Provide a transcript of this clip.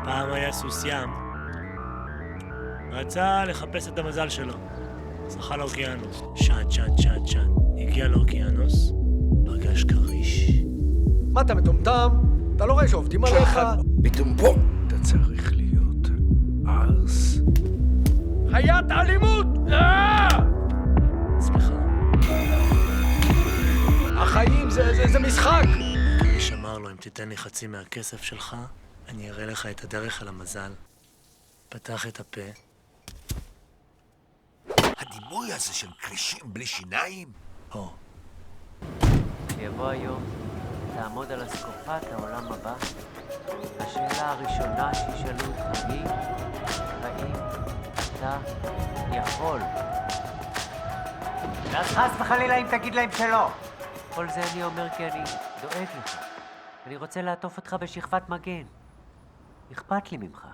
פעם היה סוס ים, רצה לחפש את המזל שלו. זכה לאוקיינוס, שן. הגיע לאוקיינוס, פגש כריש. מה אתה מטומטם? אתה לא רואה שעובדים עליך? פתאום בום! אתה צריך להיות ארס. חיית אלימות! סליחה. החיים זה משחק! כריש אמר לו, אם תיתן לי חצי מהכסף שלך, אני אראה לך את הדרך אל המזל. פתח את הפה. הדימוי הזה של כרישים בלי שיניים? או. יבוא היום, תעמוד על אסקופת העולם הבא. השאלה הראשונה שישאלו אותך היא, האם אתה יכול? ואז חס וחלילה אם תגיד להם שלא. כל זה אני אומר כי אני דואג לך. אני רוצה לעטוף אותך בשכבת מגן. אכפת לי ממך.